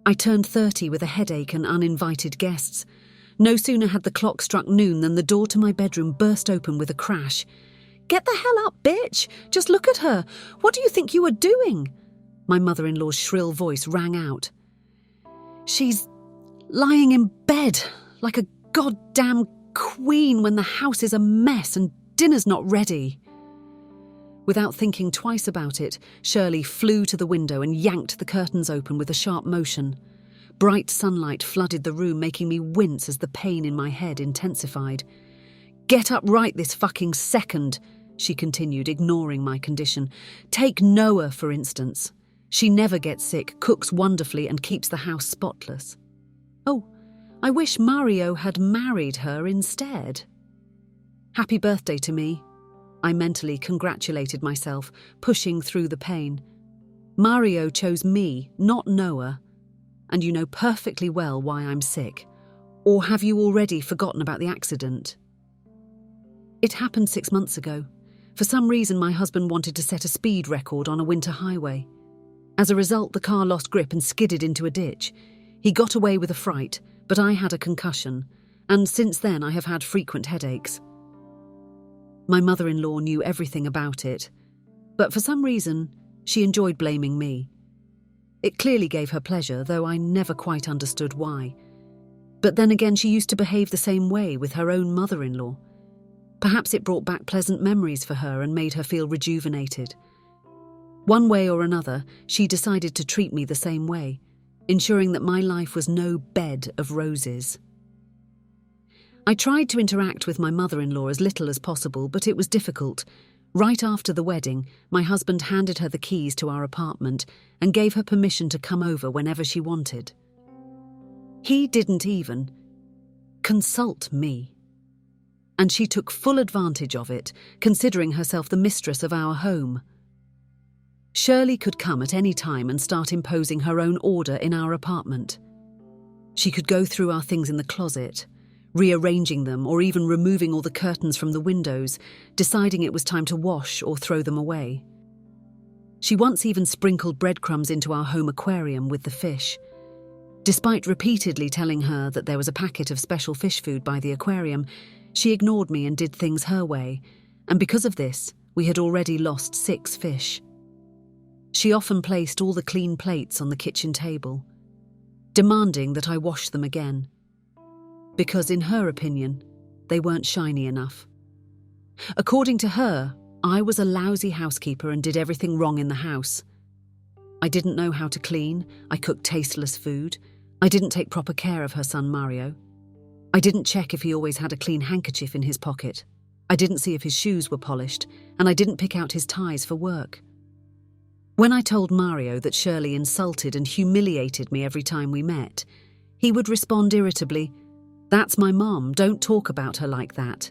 I turned 30 with a headache and uninvited guests. No sooner had the clock struck noon than the door to my bedroom burst open with a crash. "Get the hell up, bitch! Just look at her! What do you think you are doing?" My mother-in-law's shrill voice rang out. "She's lying in bed like a goddamn queen when the house is a mess and dinner's not ready." Without thinking twice about it, Shirley flew to the window and yanked the curtains open with a sharp motion. Bright sunlight flooded the room, making me wince as the pain in my head intensified. "Get up right this fucking second," she continued, ignoring my condition. "Take Noah, for instance. She never gets sick, cooks wonderfully, and keeps the house spotless. Oh, I wish Mario had married her instead." "Happy birthday to me," I mentally congratulated myself, pushing through the pain. "Mario chose me, not Noah, and you know perfectly well why I'm sick. Or have you already forgotten about the accident?" "It happened 6 months ago. For some reason, my husband wanted to set a speed record on a winter highway. As a result, the car lost grip and skidded into a ditch. He got away with a fright, but I had a concussion, and since then I have had frequent headaches." My mother-in-law knew everything about it, but for some reason, she enjoyed blaming me. It clearly gave her pleasure, though I never quite understood why. But then again, she used to behave the same way with her own mother-in-law. Perhaps it brought back pleasant memories for her and made her feel rejuvenated. One way or another, she decided to treat me the same way, ensuring that my life was no bed of roses. I tried to interact with my mother-in-law as little as possible, but it was difficult. Right after the wedding, my husband handed her the keys to our apartment and gave her permission to come over whenever she wanted. He didn't even consult me. And she took full advantage of it, considering herself the mistress of our home. Shirley could come at any time and start imposing her own order in our apartment. She could go through our things in the closet, rearranging them or even removing all the curtains from the windows, deciding it was time to wash or throw them away. She once even sprinkled breadcrumbs into our home aquarium with the fish. Despite repeatedly telling her that there was a packet of special fish food by the aquarium, she ignored me and did things her way, and because of this, we had already lost 6 fish. She often placed all the clean plates on the kitchen table, demanding that I wash them again, because in her opinion, they weren't shiny enough. According to her, I was a lousy housekeeper and did everything wrong in the house. I didn't know how to clean, I cooked tasteless food, I didn't take proper care of her son Mario. I didn't check if he always had a clean handkerchief in his pocket. I didn't see if his shoes were polished, and I didn't pick out his ties for work. When I told Mario that Shirley insulted and humiliated me every time we met, he would respond irritably, "That's my mom, don't talk about her like that.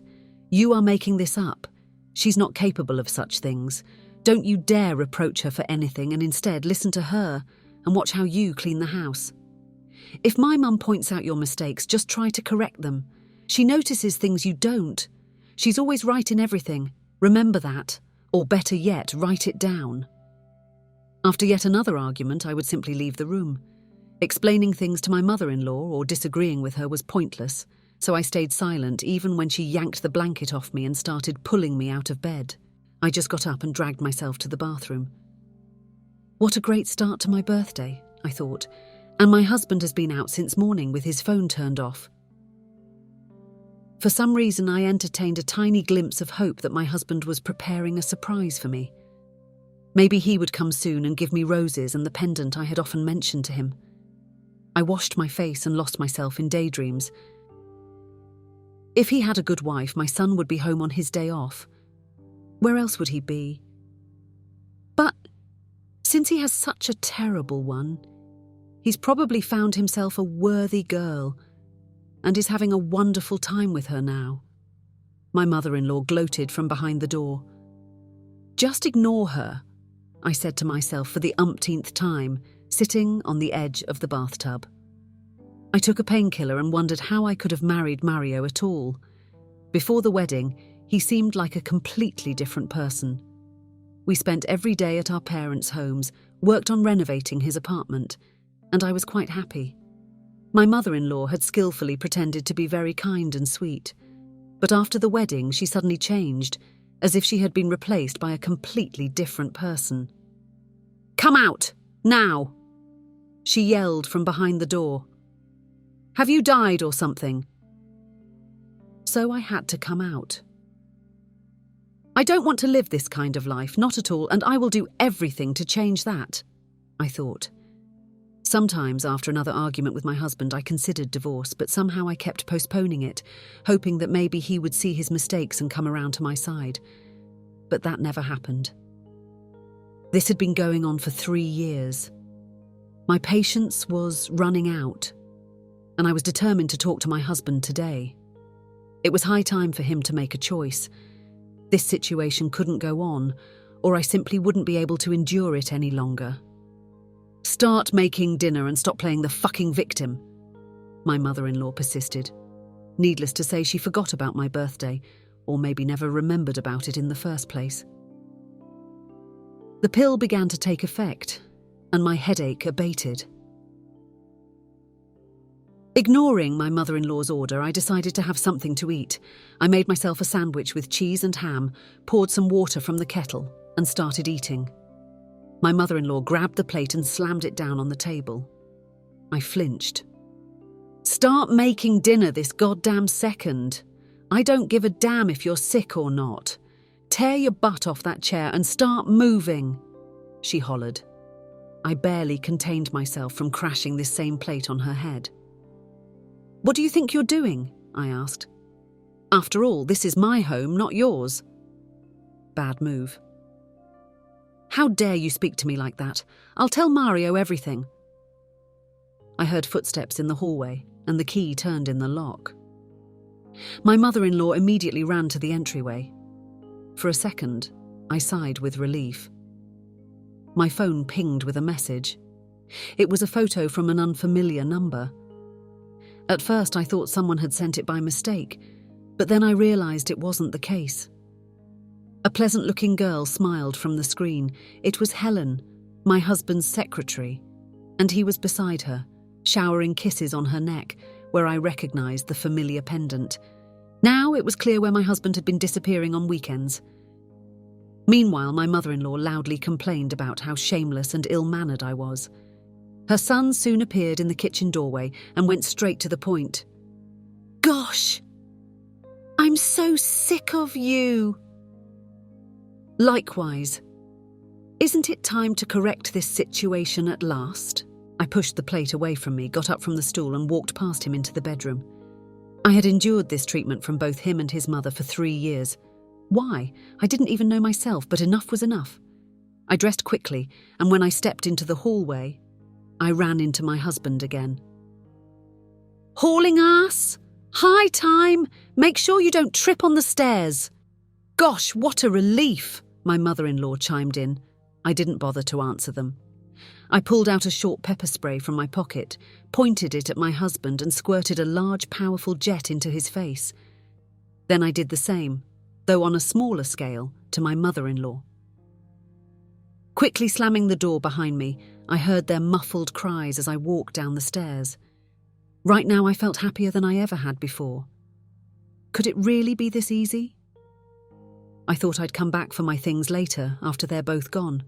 You are making this up. She's not capable of such things. Don't you dare reproach her for anything and instead listen to her and watch how you clean the house. If my mum points out your mistakes, just try to correct them. She notices things you don't. She's always right in everything. Remember that. Or better yet, write it down." After yet another argument, I would simply leave the room. Explaining things to my mother-in-law or disagreeing with her was pointless, so I stayed silent even when she yanked the blanket off me and started pulling me out of bed. I just got up and dragged myself to the bathroom. What a great start to my birthday, I thought, and my husband has been out since morning with his phone turned off. For some reason, I entertained a tiny glimpse of hope that my husband was preparing a surprise for me. Maybe he would come soon and give me roses and the pendant I had often mentioned to him. I washed my face and lost myself in daydreams. If he had a good wife, my son would be home on his day off. Where else would he be? But since he has such a terrible one, he's probably found himself a worthy girl and is having a wonderful time with her now. My mother-in-law gloated from behind the door. "Just ignore her," I said to myself for the umpteenth time, sitting on the edge of the bathtub. I took a painkiller and wondered how I could have married Mario at all. Before the wedding, he seemed like a completely different person. We spent every day at our parents' homes, worked on renovating his apartment, and I was quite happy. My mother-in-law had skillfully pretended to be very kind and sweet, but after the wedding she suddenly changed, as if she had been replaced by a completely different person. "Come out, now!" she yelled from behind the door. "Have you died or something?" So I had to come out. "I don't want to live this kind of life, not at all, and I will do everything to change that," I thought. Sometimes, after another argument with my husband, I considered divorce, but somehow I kept postponing it, hoping that maybe he would see his mistakes and come around to my side. But that never happened. This had been going on for 3 years. My patience was running out, and I was determined to talk to my husband today. It was high time for him to make a choice. This situation couldn't go on, or I simply wouldn't be able to endure it any longer. "Start making dinner and stop playing the fucking victim," my mother-in-law persisted. Needless to say, she forgot about my birthday, or maybe never remembered about it in the first place. The pill began to take effect, and my headache abated. Ignoring my mother-in-law's order, I decided to have something to eat. I made myself a sandwich with cheese and ham, poured some water from the kettle, and started eating. My mother-in-law grabbed the plate and slammed it down on the table. I flinched. "Start making dinner this goddamn second. I don't give a damn if you're sick or not. Tear your butt off that chair and start moving," she hollered. I barely contained myself from crashing this same plate on her head. "What do you think you're doing?" I asked. "After all, this is my home, not yours." Bad move. "How dare you speak to me like that? I'll tell Mario everything." I heard footsteps in the hallway, and the key turned in the lock. My mother-in-law immediately ran to the entryway. For a second, I sighed with relief. My phone pinged with a message. It was a photo from an unfamiliar number. At first, I thought someone had sent it by mistake, but then I realized it wasn't the case. A pleasant-looking girl smiled from the screen. It was Helen, my husband's secretary, and he was beside her, showering kisses on her neck, where I recognized the familiar pendant. Now it was clear where my husband had been disappearing on weekends. Meanwhile, my mother-in-law loudly complained about how shameless and ill-mannered I was. Her son soon appeared in the kitchen doorway and went straight to the point. "Gosh, I'm so sick of you." "Likewise. Isn't it time to correct this situation at last?" I pushed the plate away from me, got up from the stool and walked past him into the bedroom. I had endured this treatment from both him and his mother for 3 years. Why? I didn't even know myself, but enough was enough. I dressed quickly, and when I stepped into the hallway, I ran into my husband again. "Hauling ass? High time! Make sure you don't trip on the stairs." "Gosh, what a relief!" my mother-in-law chimed in. I didn't bother to answer them. I pulled out a short pepper spray from my pocket, pointed it at my husband and squirted a large, powerful jet into his face. Then I did the same, though on a smaller scale, to my mother-in-law. Quickly slamming the door behind me, I heard their muffled cries as I walked down the stairs. Right now I felt happier than I ever had before. Could it really be this easy? I thought I'd come back for my things later, after they're both gone.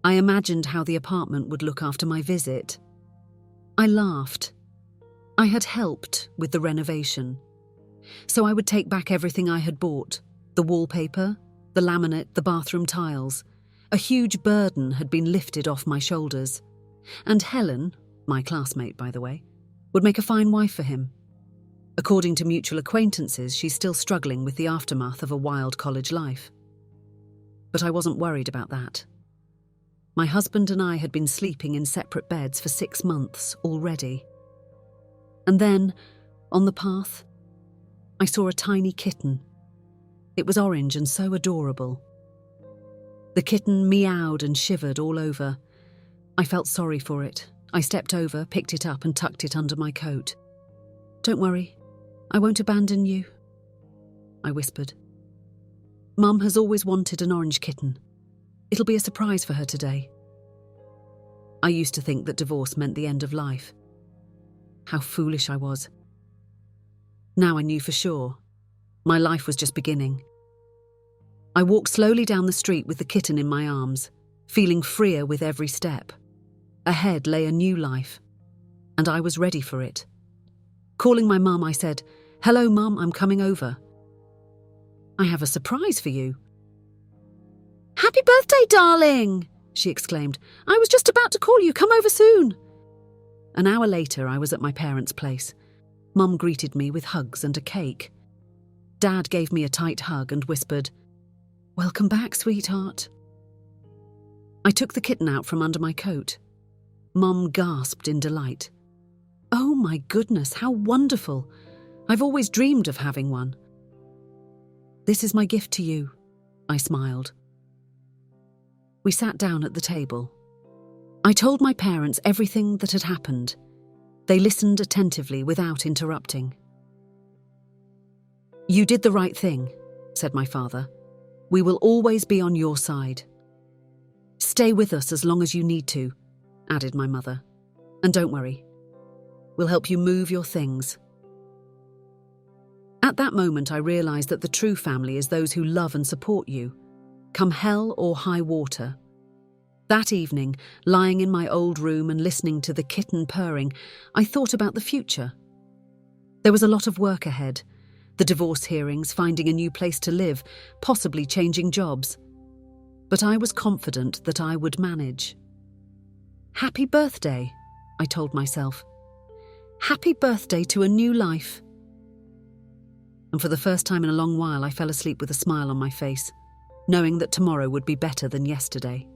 I imagined how the apartment would look after my visit. I laughed. I had helped with the renovation. So I would take back everything I had bought, the wallpaper, the laminate, the bathroom tiles. A huge burden had been lifted off my shoulders. And Helen, my classmate by the way, would make a fine wife for him. According to mutual acquaintances, she's still struggling with the aftermath of a wild college life. But I wasn't worried about that. My husband and I had been sleeping in separate beds for 6 months already. And then, on the path, I saw a tiny kitten. It was orange and so adorable. The kitten meowed and shivered all over. I felt sorry for it. I stepped over, picked it up and tucked it under my coat. "Don't worry, I won't abandon you," I whispered. "Mum has always wanted an orange kitten. It'll be a surprise for her today." I used to think that divorce meant the end of life. How foolish I was. Now I knew for sure. My life was just beginning. I walked slowly down the street with the kitten in my arms, feeling freer with every step. Ahead lay a new life, and I was ready for it. Calling my mum, I said, "Hello, Mum, I'm coming over. I have a surprise for you." "Happy birthday, darling!" she exclaimed. "I was just about to call you. Come over soon." An hour later, I was at my parents' place. Mum greeted me with hugs and a cake. Dad gave me a tight hug and whispered, "Welcome back, sweetheart." I took the kitten out from under my coat. Mum gasped in delight. "Oh my goodness, how wonderful! I've always dreamed of having one." "This is my gift to you," I smiled. We sat down at the table. I told my parents everything that had happened. They listened attentively without interrupting. "You did the right thing," said my father. "We will always be on your side." "Stay with us as long as you need to," added my mother. "And don't worry. We'll help you move your things." At that moment, I realised that the true family is those who love and support you, come hell or high water. That evening, lying in my old room and listening to the kitten purring, I thought about the future. There was a lot of work ahead. The divorce hearings, finding a new place to live, possibly changing jobs. But I was confident that I would manage. "Happy birthday," I told myself. "Happy birthday to a new life." And for the first time in a long while, I fell asleep with a smile on my face, knowing that tomorrow would be better than yesterday.